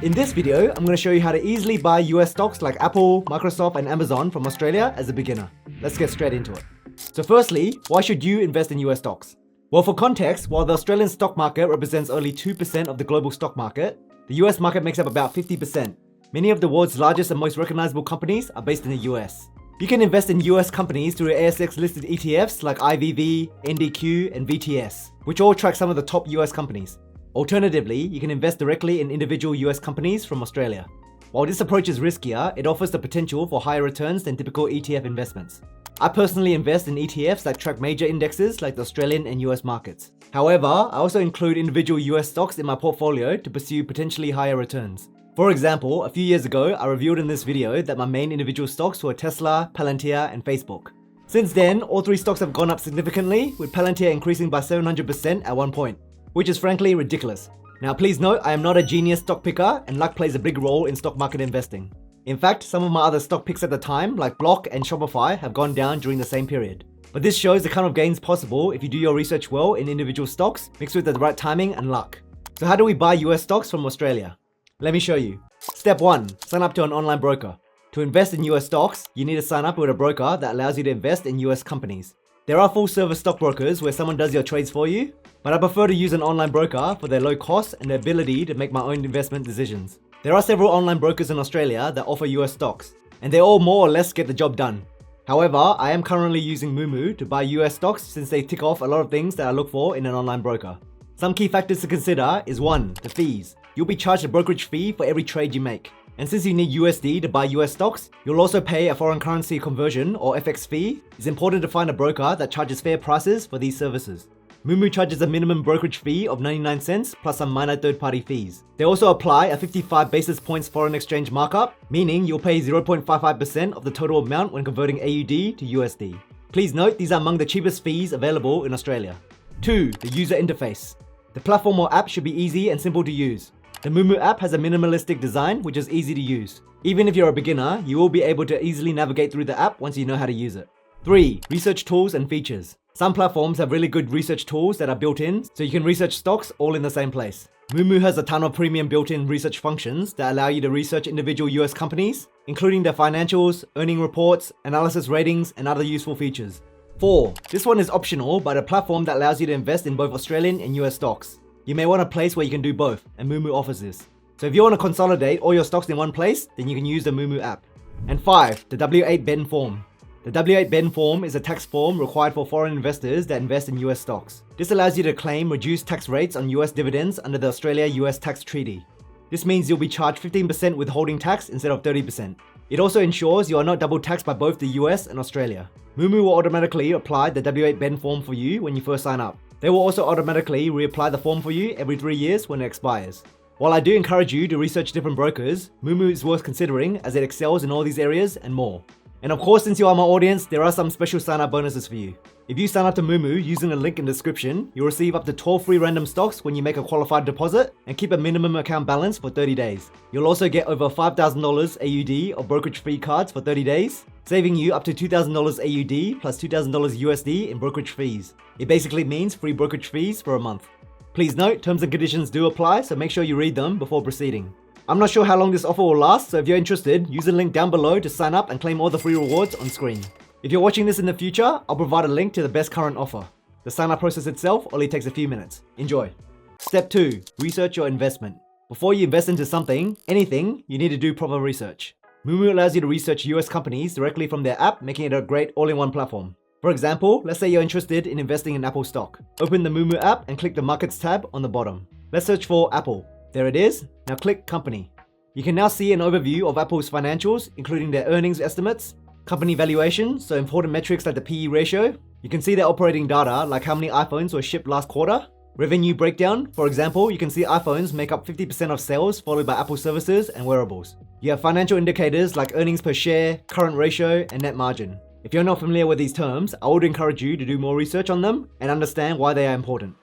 In this video, I'm going to show you how to easily buy US stocks like Apple, Microsoft and Amazon from Australia as a beginner. Let's get straight into it. So firstly, why should you invest in US stocks? Well, for context, while the Australian stock market represents only 2% of the global stock market, the US market makes up about 50%. Many of the world's largest and most recognizable companies are based in the US. You can invest in US companies through ASX-listed ETFs like IVV, NDQ, and VTS, which all track some of the top US companies. Alternatively, you can invest directly in individual US companies from Australia. While this approach is riskier, it offers the potential for higher returns than typical ETF investments. I personally invest in ETFs that track major indexes like the Australian and US markets. However, I also include individual US stocks in my portfolio to pursue potentially higher returns. For example, a few years ago, I revealed in this video that my main individual stocks were Tesla, Palantir, and Facebook. Since then, all three stocks have gone up significantly, with Palantir increasing by 700% at one point, which is frankly ridiculous. Now please note, I am not a genius stock picker and luck plays a big role in stock market investing. In fact, some of my other stock picks at the time, like Block and Shopify, have gone down during the same period. But this shows the kind of gains possible if you do your research well in individual stocks, mixed with the right timing and luck. So how do we buy US stocks from Australia? Let me show you. Step 1. Sign up to an online broker. To invest in US stocks, you need to sign up with a broker that allows you to invest in US companies. There are full-service stockbrokers where someone does your trades for you, but I prefer to use an online broker for their low cost and the ability to make my own investment decisions. There are several online brokers in Australia that offer US stocks, and they all more or less get the job done. However, I am currently using Moomoo to buy US stocks since they tick off a lot of things that I look for in an online broker. Some key factors to consider is 1. The fees. You'll be charged a brokerage fee for every trade you make. And since you need USD to buy US stocks, you'll also pay a foreign currency conversion or FX fee. It's important to find a broker that charges fair prices for these services. Moomoo charges a minimum brokerage fee of 99 cents plus some minor third-party fees. They also apply a 55 basis points foreign exchange markup, meaning you'll pay 0.55% of the total amount when converting AUD to USD. Please note these are among the cheapest fees available in Australia. 2. The user interface. The platform or app should be easy and simple to use. The Moomoo app has a minimalistic design which is easy to use. Even if you're a beginner, you will be able to easily navigate through the app once you know how to use it. 3. Research tools and features. Some platforms have really good research tools that are built in, so you can research stocks all in the same place. Moomoo has a ton of premium built-in research functions that allow you to research individual US companies, including their financials, earning reports, analysis ratings, and other useful features. 4. This one is optional, but a platform that allows you to invest in both Australian and US stocks. You may want a place where you can do both, and Moomoo offers this. So if you want to consolidate all your stocks in one place, then you can use the Moomoo app. And 5. The W8 BEN form. The W8 BEN form is a tax form required for foreign investors that invest in US stocks. This allows you to claim reduced tax rates on US dividends under the Australia-US tax treaty. This means you'll be charged 15% withholding tax instead of 30%. It also ensures you are not double taxed by both the US and Australia. Moomoo will automatically apply the W8 BEN form for you when you first sign up. They will also automatically reapply the form for you every 3 years when it expires. While I do encourage you to research different brokers, Moomoo is worth considering as it excels in all these areas and more. And of course, since you are my audience, there are some special sign-up bonuses for you. If you sign up to Moomoo using the link in the description, you'll receive up to 12 free random stocks when you make a qualified deposit and keep a minimum account balance for 30 days. You'll also get over $5,000 AUD of brokerage fee cards for 30 days, saving you up to $2,000 AUD plus $2,000 USD in brokerage fees. It basically means free brokerage fees for a month. Please note, terms and conditions do apply, so make sure you read them before proceeding. I'm not sure how long this offer will last, so if you're interested, use the link down below to sign up and claim all the free rewards on screen. If you're watching this in the future, I'll provide a link to the best current offer. The sign-up process itself only takes a few minutes. Enjoy. Step 2. Research your investment. Before you invest into something, anything, you need to do proper research. Moomoo allows you to research US companies directly from their app, making it a great all-in-one platform. For example, let's say you're interested in investing in Apple stock. Open the Moomoo app and click the Markets tab on the bottom. Let's search for Apple. There it is. Now click Company. You can now see an overview of Apple's financials, including their earnings estimates, company valuation, so important metrics like the PE ratio. You can see their operating data, like how many iPhones were shipped last quarter. Revenue breakdown, for example, you can see iPhones make up 50% of sales, followed by Apple services and wearables. You have financial indicators like earnings per share, current ratio, and net margin. If you're not familiar with these terms, I would encourage you to do more research on them and understand why they are important.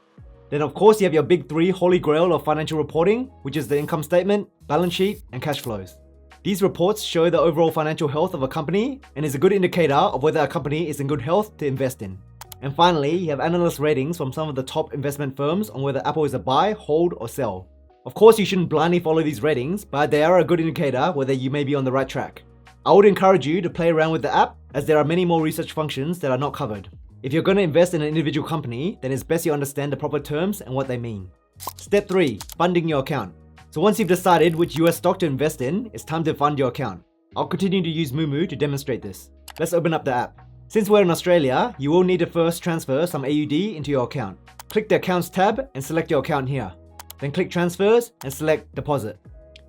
Then of course you have your big 3 holy grail of financial reporting, which is the income statement, balance sheet, and cash flows. These reports show the overall financial health of a company and is a good indicator of whether a company is in good health to invest in. And finally, you have analyst ratings from some of the top investment firms on whether Apple is a buy, hold, or sell. Of course, you shouldn't blindly follow these ratings, but they are a good indicator whether you may be on the right track. I would encourage you to play around with the app, as there are many more research functions that are not covered. If you're going to invest in an individual company, then it's best you understand the proper terms and what they mean. Step 3. Funding your account. So once you've decided which US stock to invest in, it's time to fund your account. I'll continue to use Moomoo to demonstrate this. Let's open up the app. Since we're in Australia, you will need to first transfer some AUD into your account. Click the Accounts tab and select your account here. Then click Transfers and select Deposit.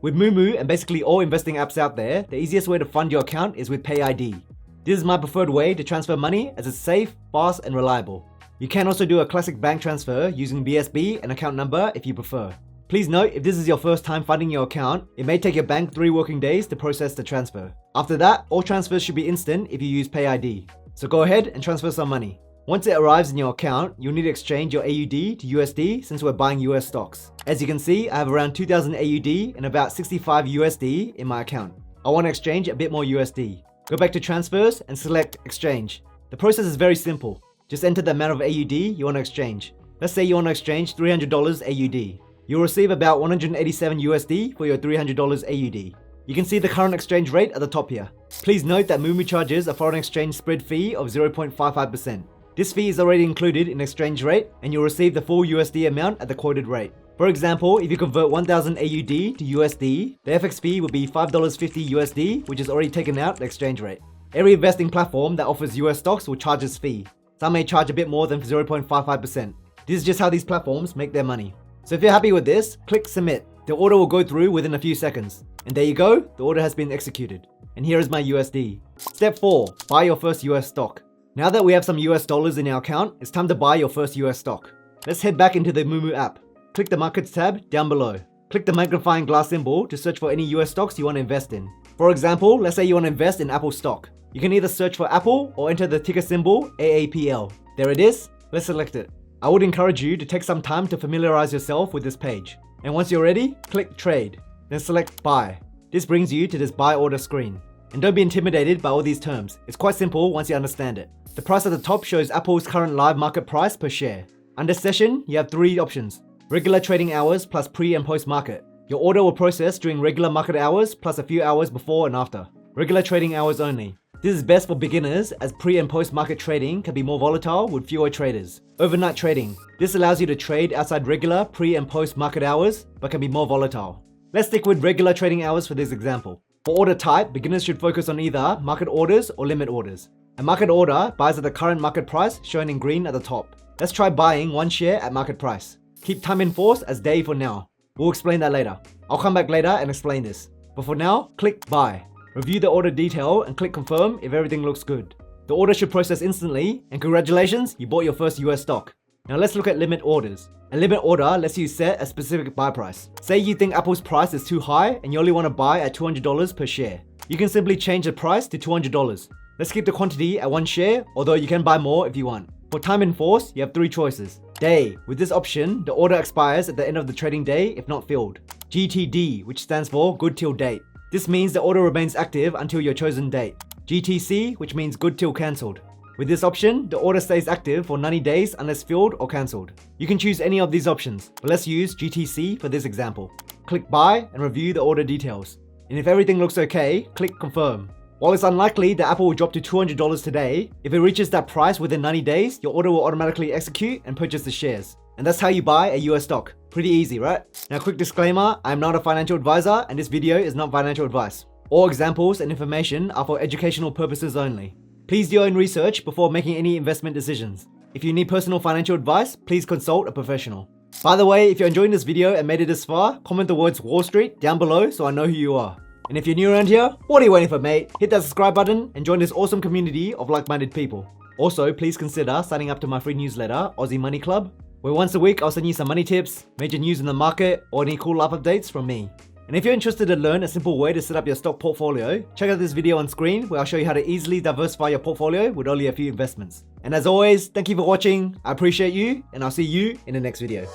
With Moomoo and basically all investing apps out there, the easiest way to fund your account is with PayID. This is my preferred way to transfer money as it's safe, fast and reliable. You can also do a classic bank transfer using BSB and account number if you prefer. Please note, if this is your first time funding your account, it may take your bank 3 working days to process the transfer. After that, all transfers should be instant if you use PayID. So go ahead and transfer some money. Once it arrives in your account, you'll need to exchange your AUD to USD since we're buying US stocks. As you can see, I have around 2000 AUD and about 65 USD in my account. I want to exchange a bit more USD. Go back to Transfers and select Exchange. The process is very simple. Just enter the amount of AUD you want to exchange. Let's say you want to exchange $300 AUD. You'll receive about 187 USD for your $300 AUD. You can see the current exchange rate at the top here. Please note that Moomoo charges a foreign exchange spread fee of 0.55%. This fee is already included in exchange rate and you'll receive the full USD amount at the quoted rate. For example, if you convert 1000 AUD to USD, the FX fee will be $5.50 USD, which is already taken out the exchange rate. Every investing platform that offers US stocks will charge this fee. Some may charge a bit more than 0.55%. This is just how these platforms make their money. So if you're happy with this, click Submit. The order will go through within a few seconds. And there you go, the order has been executed. And here is my USD. Step 4. Buy your first US stock. Now that we have some US dollars in our account, it's time to buy your first US stock. Let's head back into the Moomoo app. Click the Markets tab down below. Click the magnifying glass symbol to search for any US stocks you want to invest in. For example, let's say you want to invest in Apple stock. You can either search for Apple or enter the ticker symbol AAPL. There it is. Let's select it. I would encourage you to take some time to familiarize yourself with this page. And once you're ready, click Trade. Then select Buy. This brings you to this buy order screen. And don't be intimidated by all these terms. It's quite simple once you understand it. The price at the top shows Apple's current live market price per share. Under Session, you have 3 options. Regular trading hours plus pre and post market. Your order will process during regular market hours plus a few hours before and after. Regular trading hours only. This is best for beginners as pre and post market trading can be more volatile with fewer traders. Overnight trading. This allows you to trade outside regular pre and post market hours but can be more volatile. Let's stick with regular trading hours for this example. For order type, beginners should focus on either market orders or limit orders. A market order buys at the current market price shown in green at the top. Let's try buying 1 share at market price. Keep time in force as day for now. We'll explain that later. I'll come back later and explain this. But for now, click Buy. Review the order detail and click Confirm if everything looks good. The order should process instantly, and congratulations, you bought your first US stock. Now let's look at limit orders. A limit order lets you set a specific buy price. Say you think Apple's price is too high and you only want to buy at $200 per share. You can simply change the price to $200. Let's keep the quantity at 1 share, although you can buy more if you want. For time in force, you have 3 choices. Day. With this option, the order expires at the end of the trading day if not filled. GTD, which stands for Good Till Date. This means the order remains active until your chosen date. GTC, which means Good Till Cancelled. With this option, the order stays active for 90 days unless filled or cancelled. You can choose any of these options, but let's use GTC for this example. Click Buy and review the order details. And if everything looks okay, click Confirm. While it's unlikely that Apple will drop to $200 today, if it reaches that price within 90 days, your order will automatically execute and purchase the shares. And that's how you buy a US stock. Pretty easy, right? Now, quick disclaimer, I'm not a financial advisor and this video is not financial advice. All examples and information are for educational purposes only. Please do your own research before making any investment decisions. If you need personal financial advice, please consult a professional. By the way, if you're enjoying this video and made it this far, comment the words Wall Street down below so I know who you are. And if you're new around here, what are you waiting for, mate? Hit that subscribe button and join this awesome community of like-minded people. Also, please consider signing up to my free newsletter, Aussie Money Club, where once a week I'll send you some money tips, major news in the market, or any cool life updates from me. And if you're interested to learn a simple way to set up your stock portfolio, check out this video on screen where I'll show you how to easily diversify your portfolio with only a few investments. And as always, thank you for watching, I appreciate you, and I'll see you in the next video.